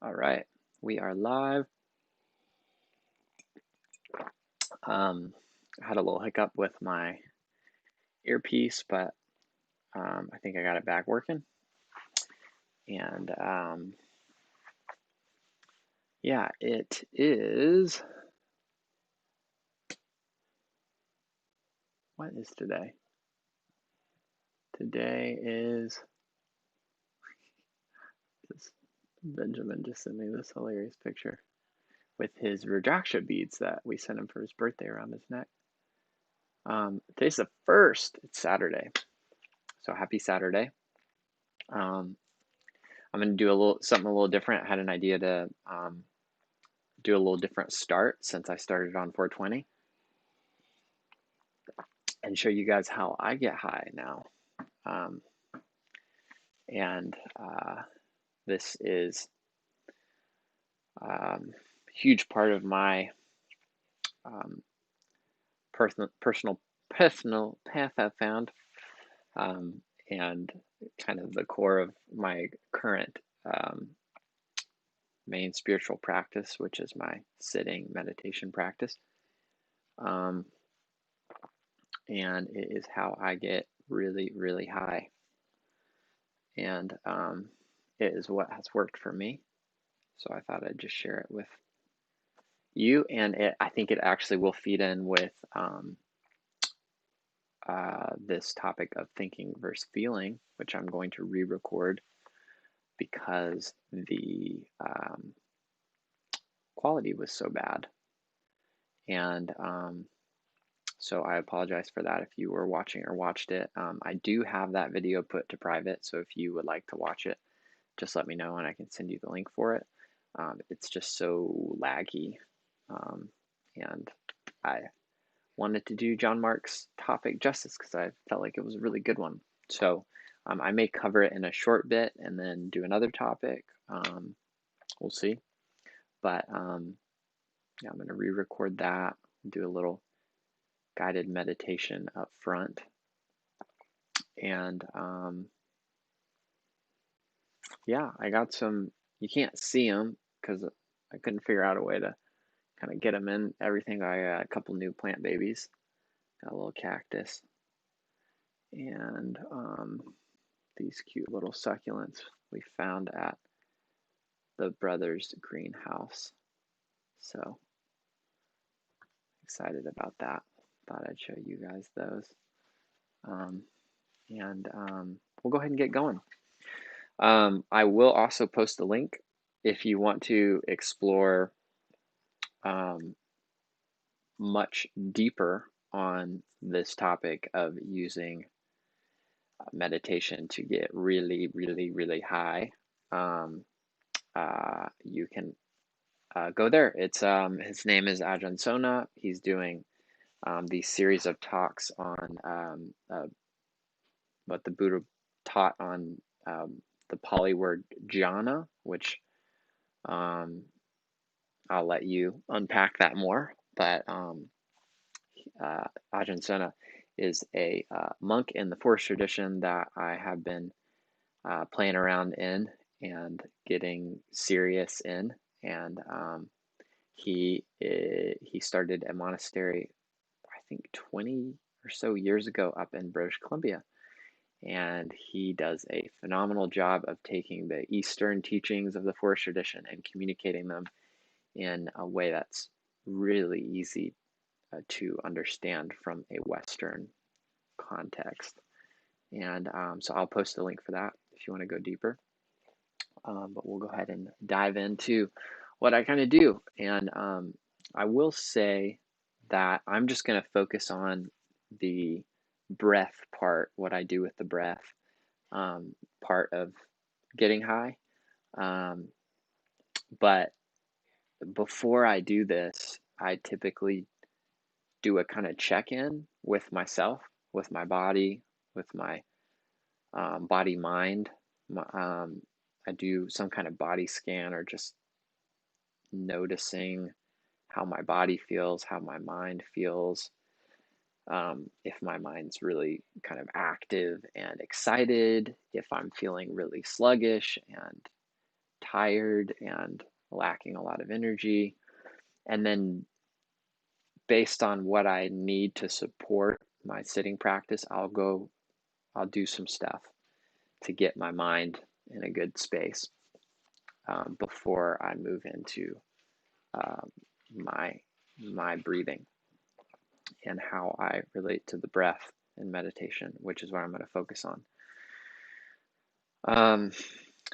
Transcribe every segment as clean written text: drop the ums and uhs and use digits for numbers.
All right, we are live. I had a little hiccup with my earpiece, but I think I got it back working. And yeah, it is. What is today? Today is. Benjamin just sent me this hilarious picture with his Rudraksha beads that we sent him for his birthday around his neck. Today's the 1st. It's Saturday, so happy Saturday. I'm gonna do something a little different. I had an idea to do a little different start since I started on 420 and show you guys how I get high now. Um, and this is a huge part of my um, personal path I've found, and kind of the core of my current main spiritual practice, which is my sitting meditation practice. And it is how I get really, really high. And it is what has worked for me. So I thought I'd just share it with you. And I think it actually will feed in with this topic of thinking versus feeling, which I'm going to re-record because the quality was so bad. And so I apologize for that if you were watching or watched it. I do have that video put to private, so if you would like to watch it, just let me know and I can send you the link for it. It's just so laggy. And I wanted to do John Mark's topic justice because I felt like it was a really good one. So I may cover it in a short bit and then do another topic. We'll see. But yeah, I'm going to re-record that, do a little guided meditation up front. And yeah, I got some, you can't see them because I couldn't figure out a way to kind of get them in everything. I got a couple new plant babies, got a little cactus, and these cute little succulents we found at the brothers' greenhouse. So excited about that. Thought I'd show you guys those. And we'll go ahead and get going. I will also post a link if you want to explore much deeper on this topic of using meditation to get really, really, really high. You can go there. It's his name is Ajahn Sona. He's doing these series of talks on what the Buddha taught on the Pali word jhana, which I'll let you unpack that more. But Ajahn Sona is a monk in the forest tradition that I have been playing around in and getting serious in. And he started a monastery, I think 20 or so years ago up in British Columbia. And he does a phenomenal job of taking the Eastern teachings of the forest tradition and communicating them in a way that's really easy to understand from a Western context. And so I'll post a link for that if you want to go deeper. But we'll go ahead and dive into what I kind of do. And I will say that I'm just going to focus on the breath part, what I do with the breath part of getting high. But before I do this, I typically do a kind of check-in with myself, with my body, with my body mind. I do some kind of body scan or just noticing how my body feels, how my mind feels. If my mind's really kind of active and excited, if I'm feeling really sluggish and tired and lacking a lot of energy. And then based on what I need to support my sitting practice, I'll do some stuff to get my mind in a good space before I move into my breathing and how I relate to the breath in meditation, which is what I'm going to focus on.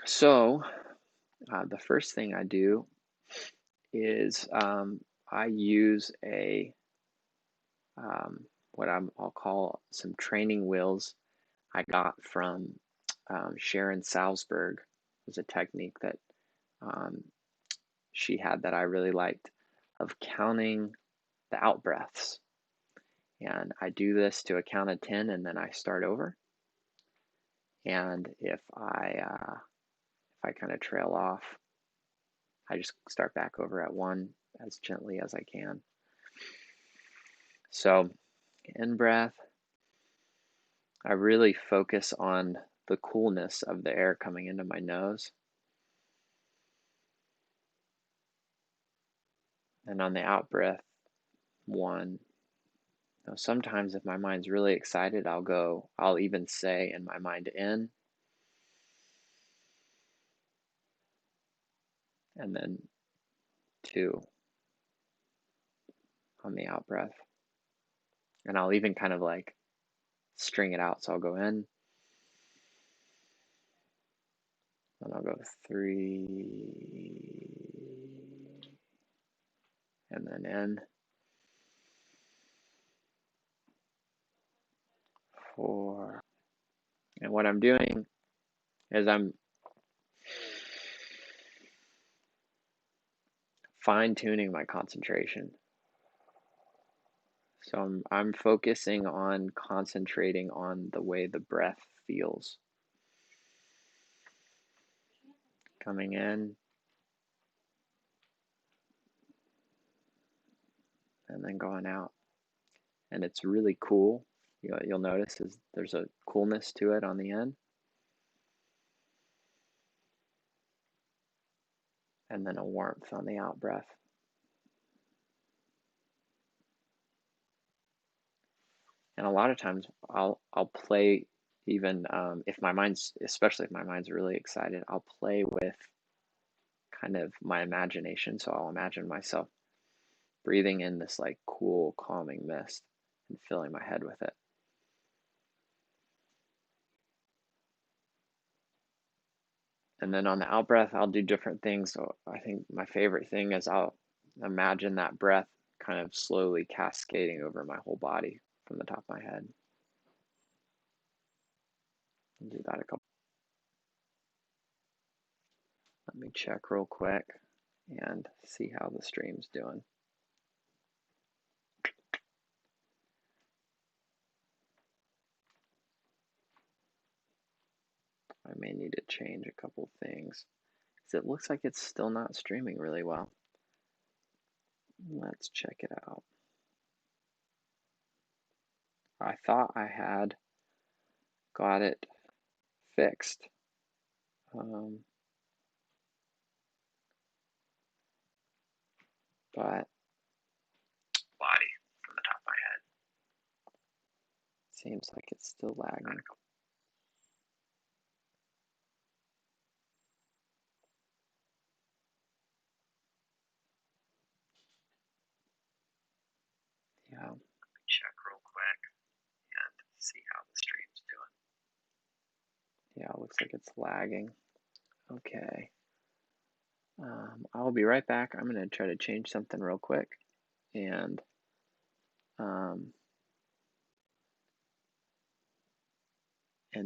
So the first thing I do is I use what I'll call some training wheels I got from Sharon Salzberg. It was a technique that she had that I really liked, of counting the out breaths. And I do this to a count of 10 and then I start over. And if I kind of trail off, I just start back over at 1 as gently as I can. So in breath, I really focus on the coolness of the air coming into my nose. And on the out breath, 1. Now, sometimes if my mind's really excited, I'll even say in my mind in, and then 2 on the out breath. And I'll even kind of like string it out. So I'll go in, and I'll go 3, and then in, 4. And what I'm doing is I'm fine-tuning my concentration. So I'm focusing on concentrating on the way the breath feels. Coming in, and then going out. And it's really cool. You'll notice there's a coolness to it on the end. And then a warmth on the out breath. And a lot of times I'll play even especially if my mind's really excited, I'll play with kind of my imagination. So I'll imagine myself breathing in this like cool, calming mist and filling my head with it. And then on the out breath, I'll do different things. So I think my favorite thing is I'll imagine that breath kind of slowly cascading over my whole body from the top of my head. I'll do that a couple. Let me check real quick and see how the stream's doing. I may need to change a couple things because it looks like it's still not streaming really well. Let's check it out. I thought I had got it fixed. But body from the top of my head. Seems like it's still lagging. Yeah, let me check real quick and see how the stream's doing. Yeah, it looks like it's lagging. Okay. I'll be right back. I'm going to try to change something real quick and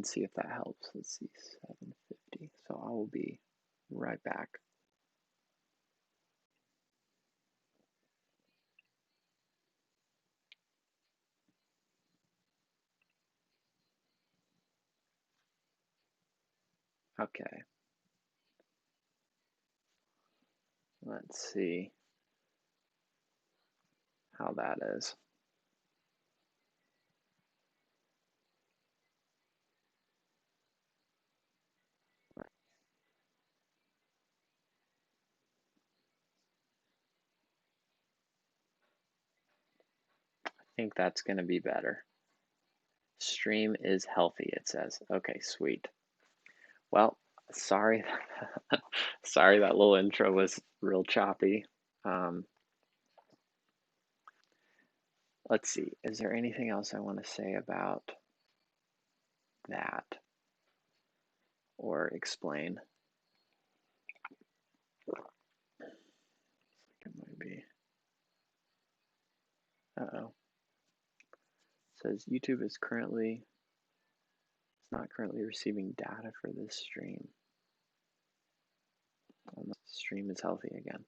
see if that helps. Let's see, 750. So I will be right back. Okay. Let's see how that is. think that's going to be better. Stream is healthy, it says. Okay, sweet. Well, sorry, sorry that little intro was real choppy. Um, let's see, is there anything else I want to say about that or explain? It might be. Uh-oh. It says YouTube is not currently receiving data for this stream. The stream is healthy again.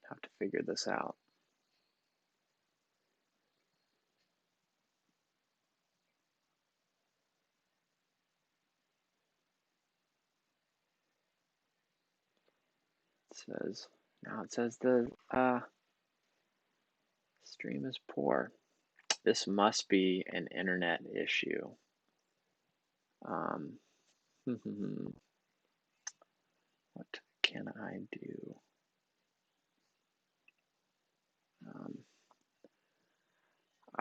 Have to figure this out. It says the stream is poor. This must be an internet issue. What can I do?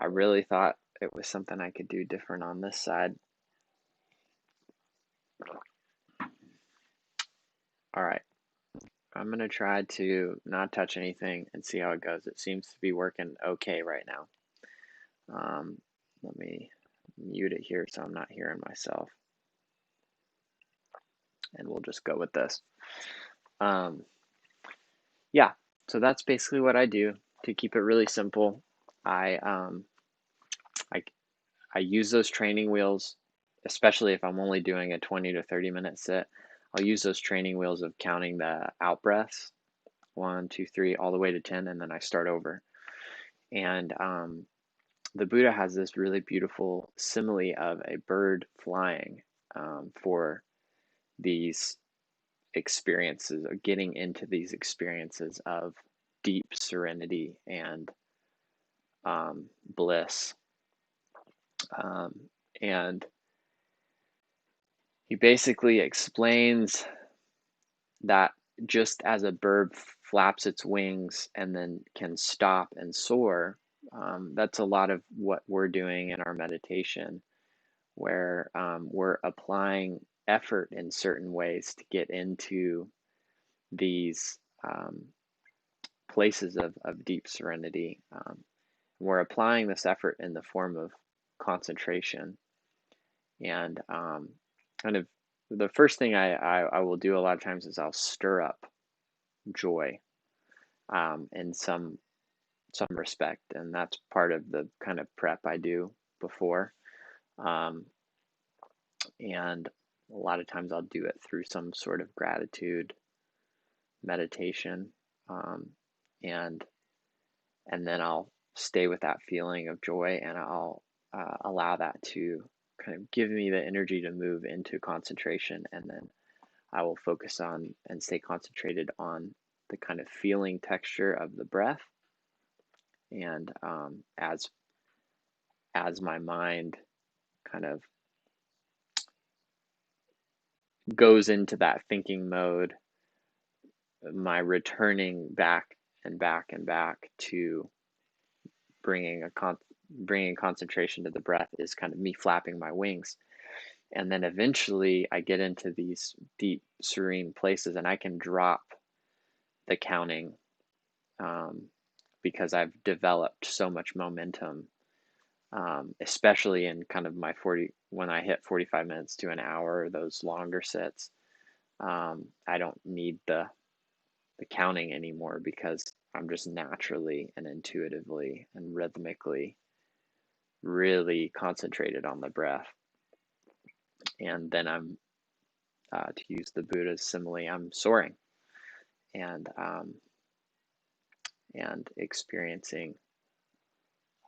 I really thought it was something I could do different on this side. All right, I'm going to try to not touch anything and see how it goes. It seems to be working okay right now. Let me mute it here so I'm not hearing myself. And we'll just go with this. Yeah, so that's basically what I do to keep it really simple. I use those training wheels, especially if I'm only doing a 20 to 30 minute sit. I'll use those training wheels of counting the out breaths, 1, 2, 3, all the way to 10, and then I start over. And the Buddha has this really beautiful simile of a bird flying for these experiences, or getting into these experiences of deep serenity and bliss. And he basically explains that just as a bird flaps its wings and then can stop and soar, that's a lot of what we're doing in our meditation, where we're applying effort in certain ways to get into these places of deep serenity. We're applying this effort in the form of concentration. And kind of the first thing I will do a lot of times is I'll stir up joy in some respect, and that's part of the kind of prep I do before. And a lot of times I'll do it through some sort of gratitude meditation, and then I'll stay with that feeling of joy, and I'll allow that to kind of give me the energy to move into concentration, and then I will focus on and stay concentrated on the kind of feeling texture of the breath. And as my mind kind of goes into that thinking mode, my returning back and back and back to bringing concentration to the breath is kind of me flapping my wings. And then eventually I get into these deep, serene places, and I can drop the counting because I've developed so much momentum, especially in kind of when I hit 45 minutes to an hour, those longer sits. I don't need the counting anymore because I'm just naturally and intuitively and rhythmically really concentrated on the breath. And then I'm, to use the Buddha's simile, I'm soaring and experiencing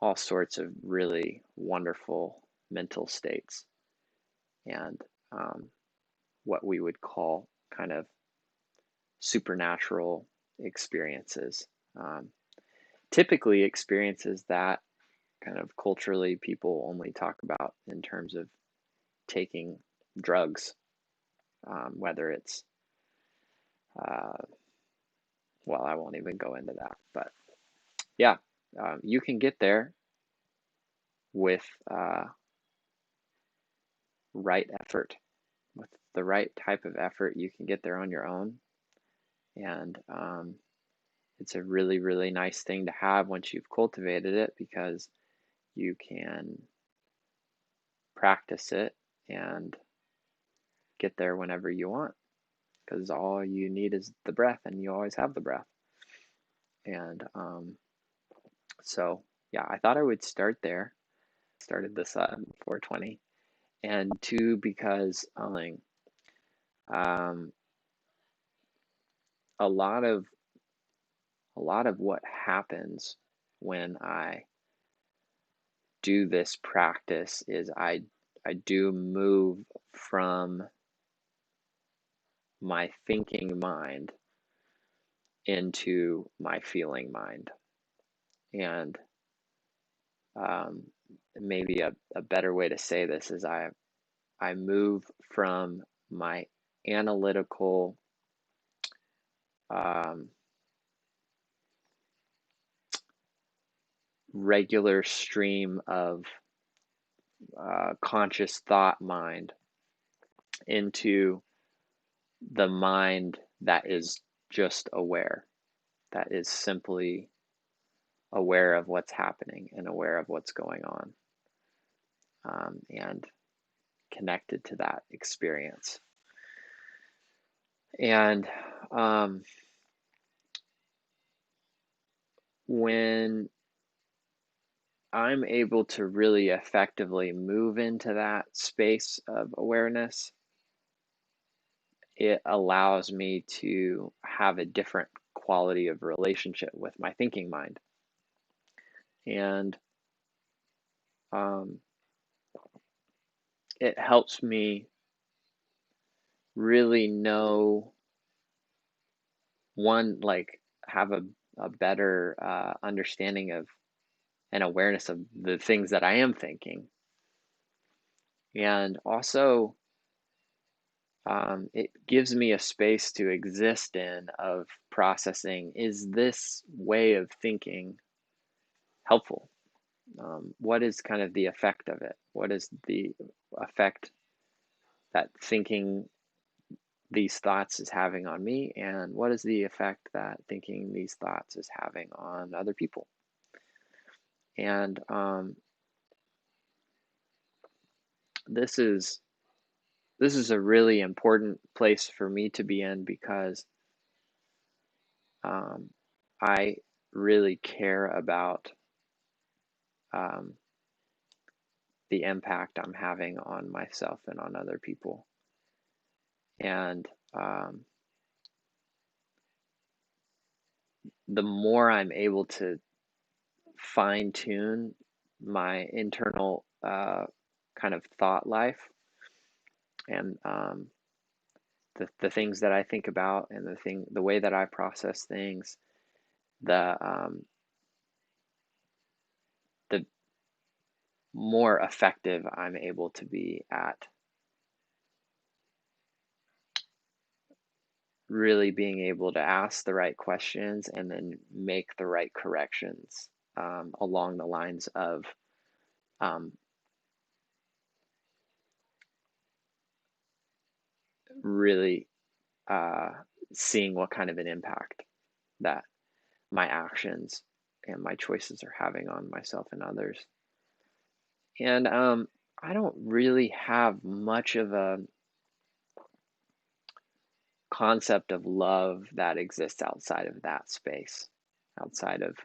all sorts of really wonderful mental states and what we would call kind of supernatural experiences. Typically, experiences that kind of culturally people only talk about in terms of taking drugs, whether it's, well, I won't even go into that, but yeah, you can get there with right effort. With the right type of effort, you can get there on your own. And it's a really, really nice thing to have once you've cultivated it, because you can practice it and get there whenever you want, because all you need is the breath, and you always have the breath. And so, yeah, I thought I would start there. Started this on 420, and two, because um, a lot of what happens when I do this practice is I do move from my thinking mind into my feeling mind. And maybe a better way to say this is I move from my analytical regular stream of conscious thought mind into the mind that is just aware, that is simply aware of what's happening and aware of what's going on, and connected to that experience. And when I'm able to really effectively move into that space of awareness, it allows me to have a different quality of relationship with my thinking mind. And it helps me really know, one, like have a better understanding of and awareness of the things that I am thinking. And also, it gives me a space to exist in, of processing, is this way of thinking helpful? What is kind of the effect of it? What is the effect that thinking these thoughts is having on me? And what is the effect that thinking these thoughts is having on other people? And this is a really important place for me to be in, because I really care about the impact I'm having on myself and on other people. And the more I'm able to fine tune my internal kind of thought life, and the things that I think about, and the way that I process things, the more effective I'm able to be at really being able to ask the right questions and then make the right corrections, along the lines of really seeing what kind of an impact that my actions and my choices are having on myself and others. And I don't really have much of a concept of love that exists outside of that space, outside of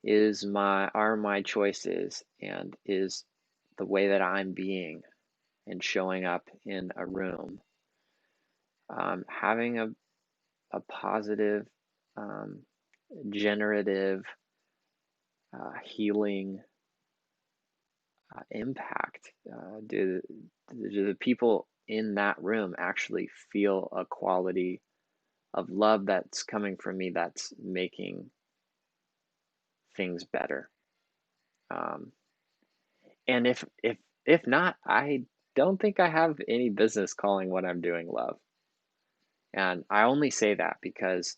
are my choices, and is the way that I'm being and showing up in a room, having a positive, generative, healing impact? Do the people in that room actually feel a quality of love that's coming from me, that's making things better? And if not, I don't think I have any business calling what I'm doing love. And I only say that because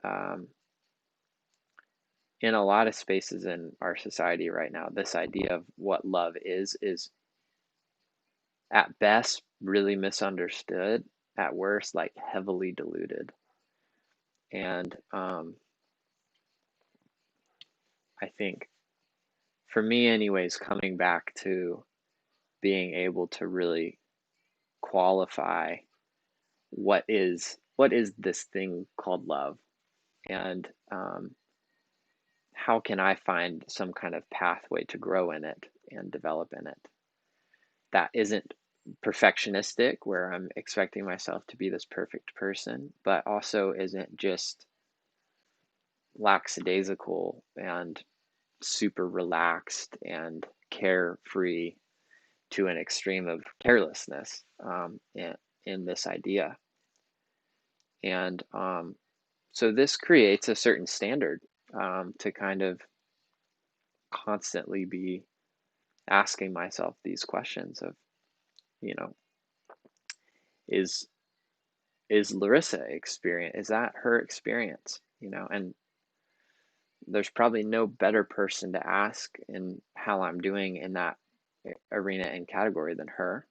um, in a lot of spaces in our society right now, this idea of what love is at best really misunderstood, at worst, like heavily diluted. And I think for me, anyways, coming back to being able to really qualify what is this thing called love, and how can I find some kind of pathway to grow in it and develop in it that isn't perfectionistic, where I'm expecting myself to be this perfect person, but also isn't just lackadaisical and super relaxed and carefree to an extreme of carelessness in this idea. And so this creates a certain standard to kind of constantly be asking myself these questions of, you know, is Larissa experience, is that her experience, and there's probably no better person to ask in how I'm doing in that arena and category than her.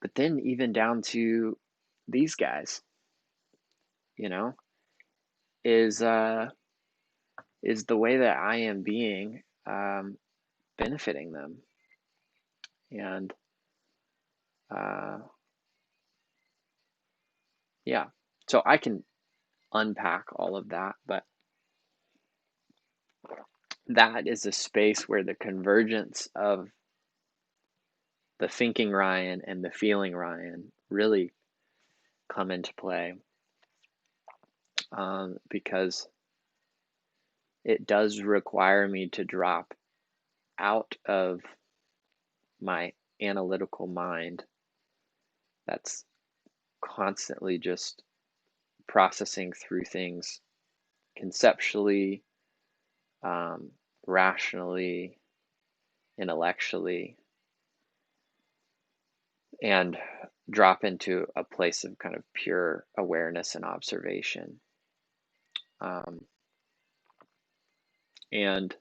But then even down to these guys, you know, is is the way that I am being benefiting them? And uh, yeah, so I can unpack all of that, but that is a space where the convergence of the thinking Ryan and the feeling Ryan really come into play, because it does require me to drop out of my analytical mind that's constantly just processing through things conceptually, um, rationally, intellectually, and drop into a place of kind of pure awareness and observation. Um, and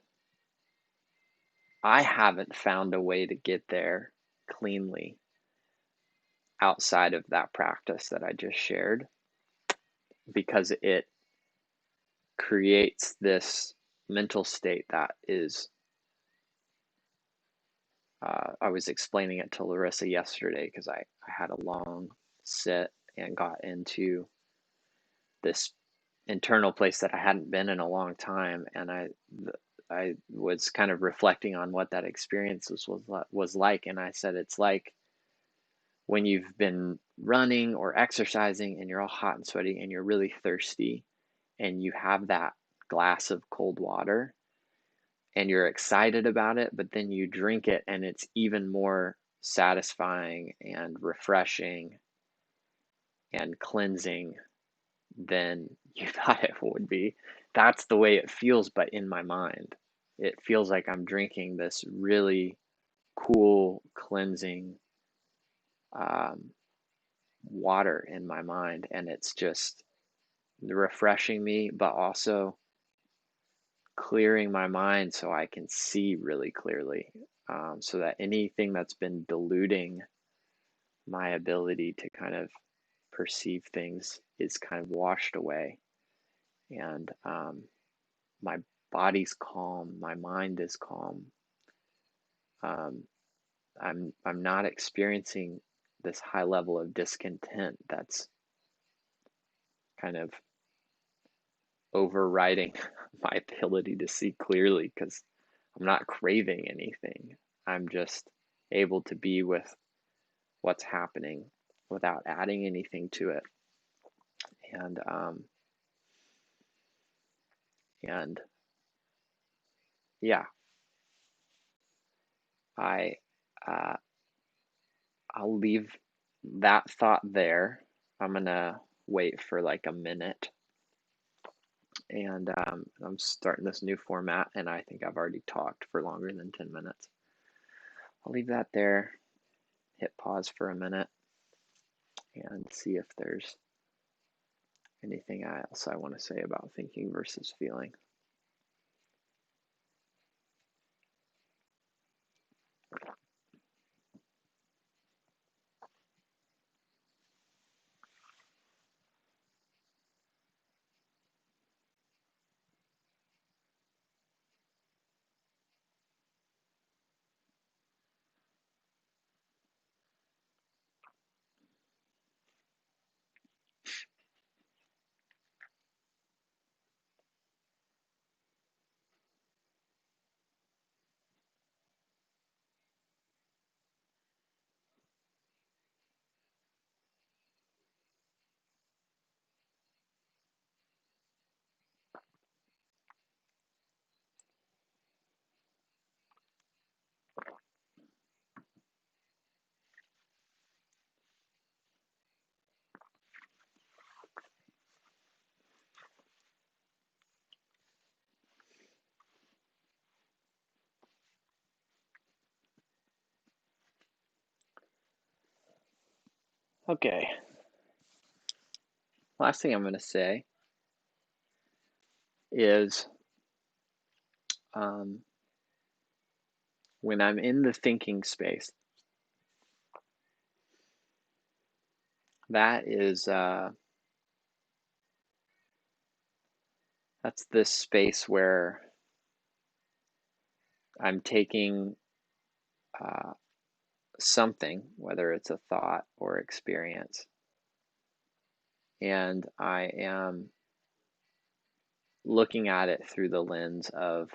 I haven't found a way to get there cleanly outside of that practice that I just shared, because it creates this mental state that is, I was explaining it to Larissa yesterday because I had a long sit and got into this internal place that I hadn't been in a long time, and I was kind of reflecting on what that experience was like, and I said it's like when you've been running or exercising and you're all hot and sweaty and you're really thirsty, and you have that glass of cold water and you're excited about it, but then you drink it and it's even more satisfying and refreshing and cleansing than you thought it would be. That's the way it feels, but in my mind. It feels like I'm drinking this really cool, cleansing um, water in my mind, and it's just refreshing me, but also clearing my mind so I can see really clearly, so that anything that's been diluting my ability to kind of perceive things is kind of washed away. And my body's calm, my mind is calm. Um, I'm not experiencing this high level of discontent that's kind of overriding my ability to see clearly, because I'm not craving anything. I'm just able to be with what's happening without adding anything to it. And and yeah, I uh, I'll leave that thought there. I'm gonna wait for like a minute, and I'm starting this new format, and I think I've already talked for longer than 10 minutes. I'll leave that there. hit pause for a minute and see if there's anything else I want to say about thinking versus feeling. Okay, last thing I'm going to say is when I'm in the thinking space, that is that's this space where I'm taking something, whether it's a thought or experience, and I am looking at it through the lens of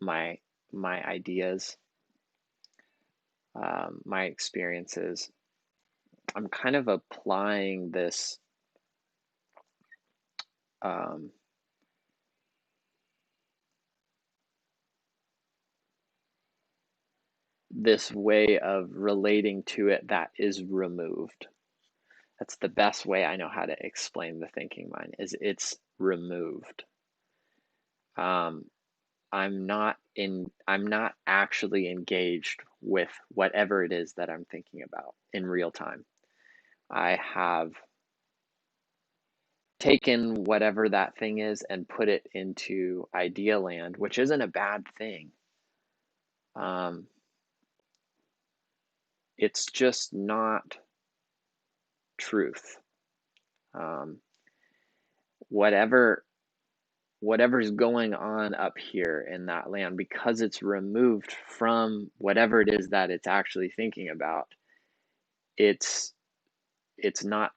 my ideas, my experiences. I'm kind of applying this this way of relating to it that is removed. That's the best way I know how to explain the thinking mind, is it's removed. I'm not actually engaged with whatever it is that I'm thinking about in real time. I have taken whatever that thing is and put it into idea land, which isn't a bad thing. It's just not truth. Whatever's going on up here in that land, because it's removed from whatever it is that it's actually thinking about, it's not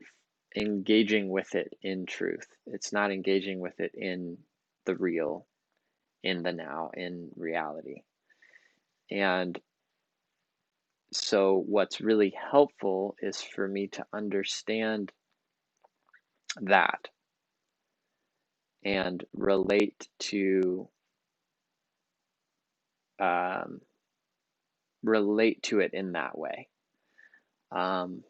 engaging with it in truth. It's not engaging with it in the real, in the now, in reality. And so what's really helpful is for me to understand that and relate to it in that way. And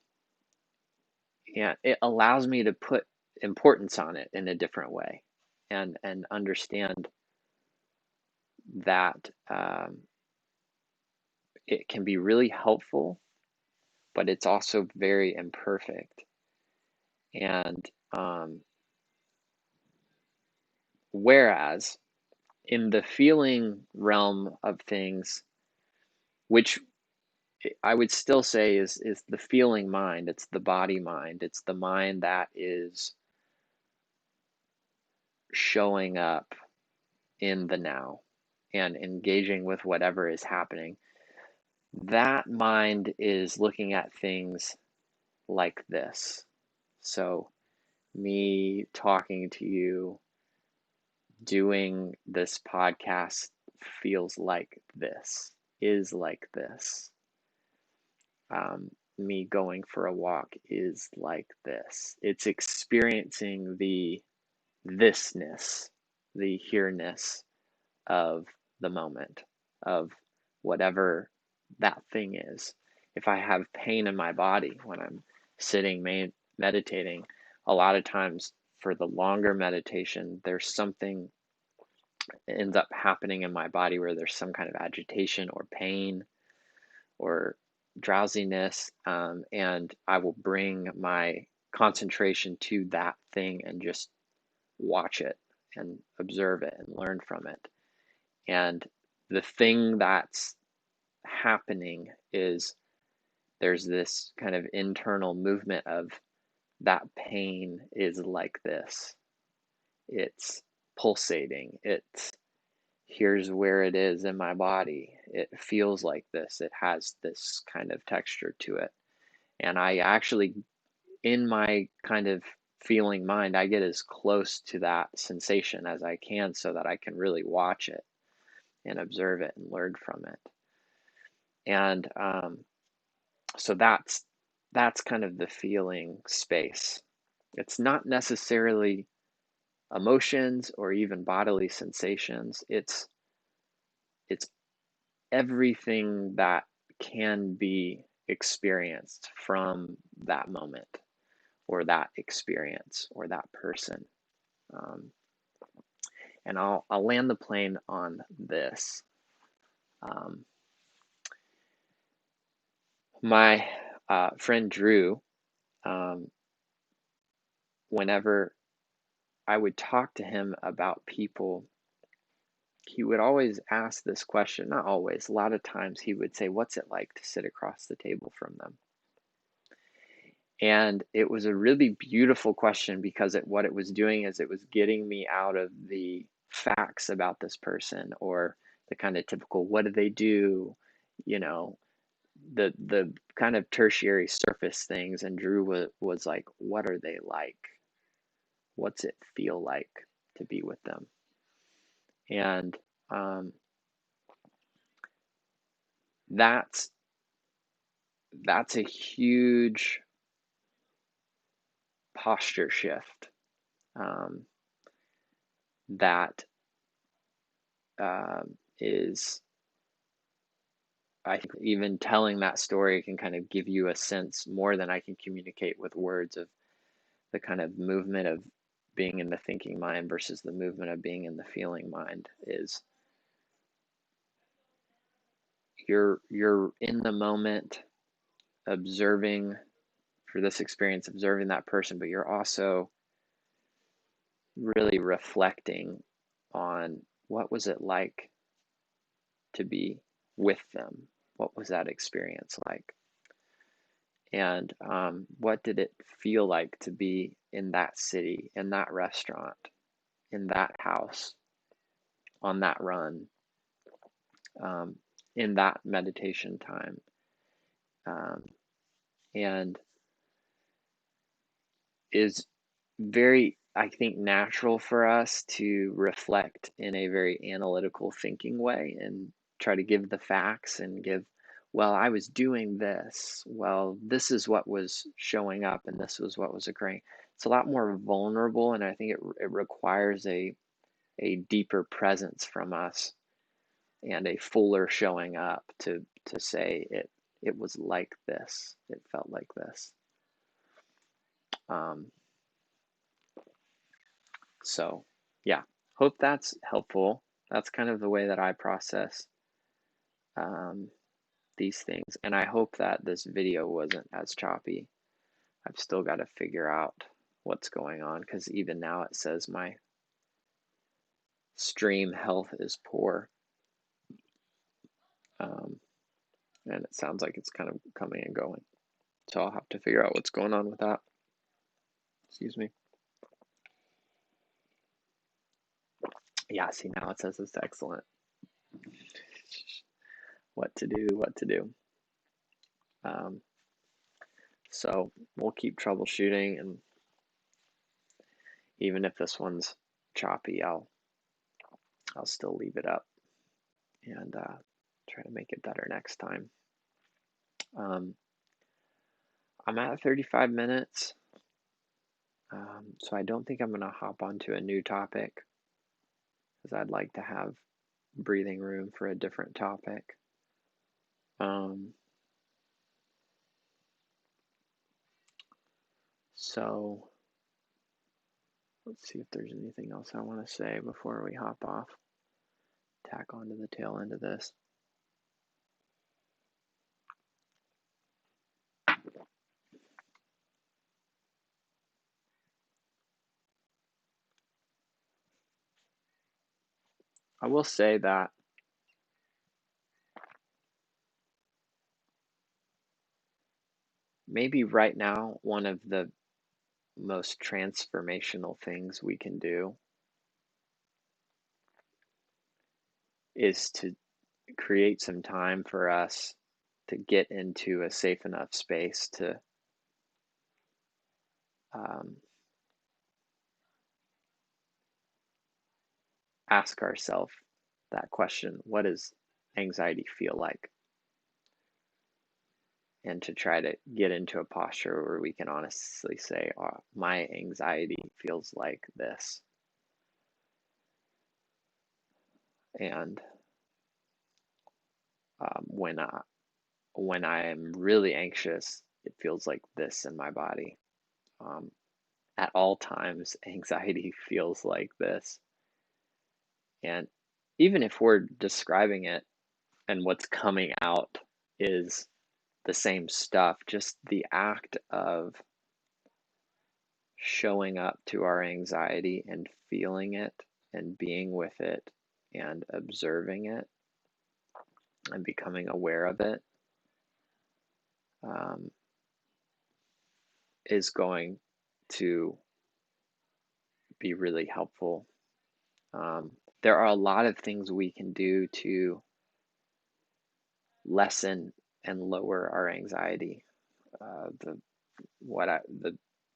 it allows me to put importance on it in a different way, and understand that it can be really helpful, but it's also very imperfect. And whereas in the feeling realm of things, which I would still say is the feeling mind, it's the body mind, it's the mind that is showing up in the now and engaging with whatever is happening. That mind is looking at things like this. So, me talking to you, doing this podcast feels like this, is like this. Me going for a walk is like this. It's experiencing the thisness, the here-ness of the moment, of whatever that thing is. If I have pain in my body when I'm sitting meditating, a lot of times for the longer meditation, there's something ends up happening in my body where there's some kind of agitation or pain or drowsiness, and I will bring my concentration to that thing and just watch it and observe it and learn from it. And the thing that's happening is there's this kind of internal movement of that pain is like this. It's pulsating. It's here's where it is in my body. It feels like this. It has this kind of texture to it. And I actually, in my kind of feeling mind, I get as close to that sensation as I can so that I can really watch it and observe it and learn from it. And so that's kind of the feeling space. It's not necessarily emotions or even bodily sensations. It's everything that can be experienced from that moment or that experience or that person. Um, and I'll land the plane on this. Um, my friend Drew, um, whenever I would talk to him about people, he would always ask this question. Not always, a lot of times he would say, "What's it like to sit across the table from them?" And it was a really beautiful question because what it was doing is it was getting me out of the facts about this person or the kind of typical what do they do, you know, the kind of tertiary surface things. And Drew was like, what are they like? What's it feel like to be with them? And that's that's a huge posture shift, that is, I think even telling that story can kind of give you a sense more than I can communicate with words of the kind of movement of being in the thinking mind versus the movement of being in the feeling mind. Is you're in the moment observing, for this experience, observing that person, but you're also really reflecting on what was it like to be with them? What was that experience like? And what did it feel like to be in that city, in that restaurant, in that house, on that run, um, in that meditation time? Um, and is very, I think, natural for us to reflect in a very analytical thinking way and try to give the facts and give, well, I was doing this. Well, this is what was showing up and this was what was occurring. It's a lot more vulnerable, and I think it requires a deeper presence from us and a fuller showing up to say it was like this. It felt like this. Um, So, yeah, hope that's helpful. That's kind of the way that I process um, these things. And I hope that this video wasn't as choppy. I've still got to figure out what's going on because even now it says my stream health is poor. Um, and it sounds like it's kind of coming and going. So I'll have to figure out what's going on with that. Excuse me. Yeah, see, now it says it's excellent. What to do, what to do. Um, so we'll keep troubleshooting, and even if this one's choppy, I'll still leave it up and try to make it better next time. I'm at 35 minutes, so I don't think I'm going to hop onto a new topic because I'd like to have breathing room for a different topic. So let's see if there's anything else I want to say before we hop off. tack onto the tail end of this. I will say that maybe right now, one of the most transformational things we can do is to create some time for us to get into a safe enough space to um, ask ourselves that question: what does anxiety feel like? And to try to get into a posture where we can honestly say, oh, my anxiety feels like this. And when I am really anxious, it feels like this in my body. At all times, anxiety feels like this. And even if we're describing it and what's coming out is the same stuff, just the act of showing up to our anxiety and feeling it and being with it and observing it and becoming aware of it um, is going to be really helpful. There are a lot of things we can do to lessen and lower our anxiety. The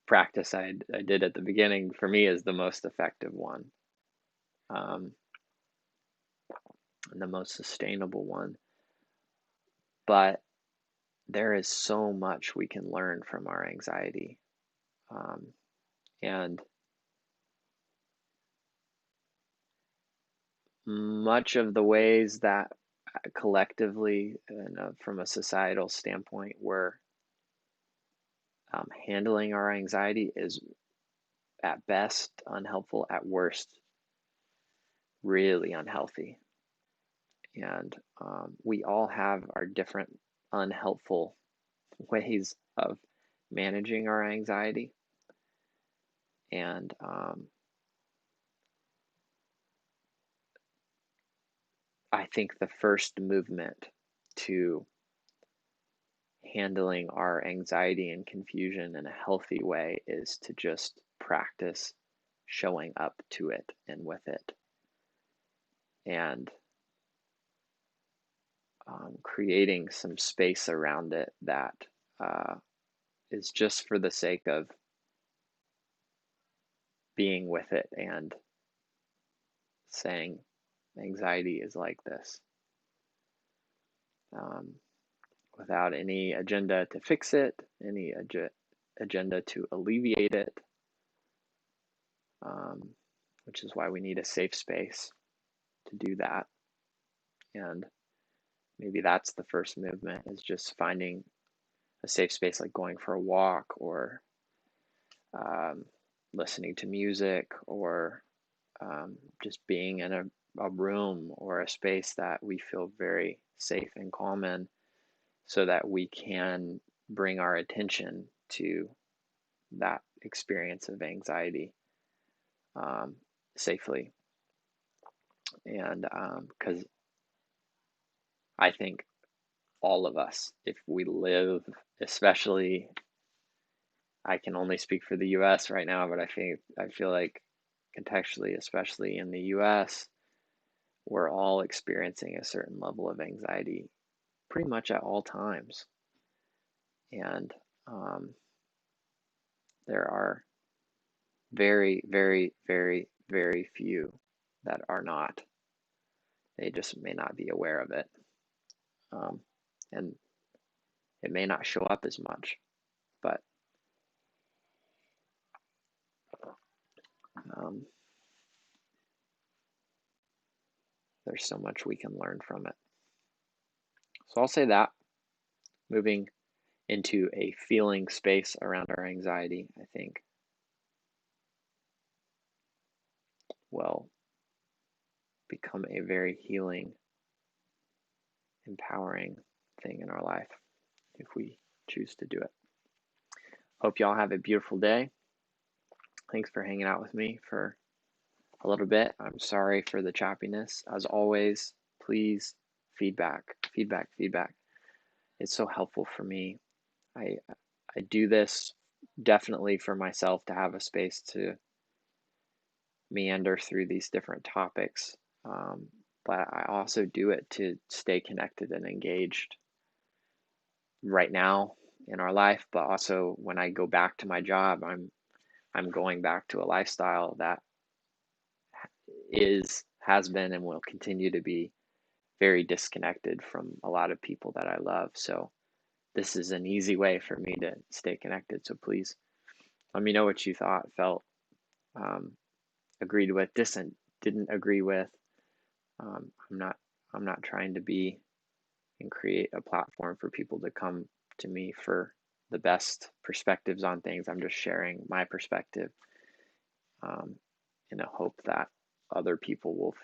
practice I did at the beginning for me is the most effective one, and the most sustainable one. But there is so much we can learn from our anxiety, and much of the ways that collectively and from a societal standpoint we're handling our anxiety is at best unhelpful, at worst really unhealthy. And we all have our different unhelpful ways of managing our anxiety. And I think the first movement to handling our anxiety and confusion in a healthy way is to just practice showing up to it and with it. And creating some space around it that is just for the sake of being with it and saying, anxiety is like this, without any agenda to fix it, any agenda to alleviate it, which is why we need a safe space to do that. And maybe that's the first movement, is just finding a safe space, like going for a walk or listening to music, or just being in a room or a space that we feel very safe and calm in, so that we can bring our attention to that experience of anxiety safely. And because I think all of us, if we live, especially, I can only speak for the US right now, but I feel like contextually, especially in the US, we're all experiencing a certain level of anxiety pretty much at all times. And there are very, very, very, very few that are not. They just may not be aware of it. And it may not show up as much, but there's so much we can learn from it. So I'll say that, moving into a feeling space around our anxiety, I think, will become a very healing, empowering thing in our life if we choose to do it. Hope y'all have a beautiful day. Thanks for hanging out with me for a little bit. I'm sorry for the choppiness. As always, please feedback. It's so helpful for me. I do this definitely for myself to have a space to meander through these different topics. But I also do it to stay connected and engaged right now in our life, but also when I go back to my job, I'm going back to a lifestyle that has been and will continue to be very disconnected from a lot of people that I love. So this is an easy way for me to stay connected. So please let me know what you thought, felt, agreed with, didn't agree with. I'm not trying to be and create a platform for people to come to me for the best perspectives on things. I'm just sharing my perspective in a hope that other people will feel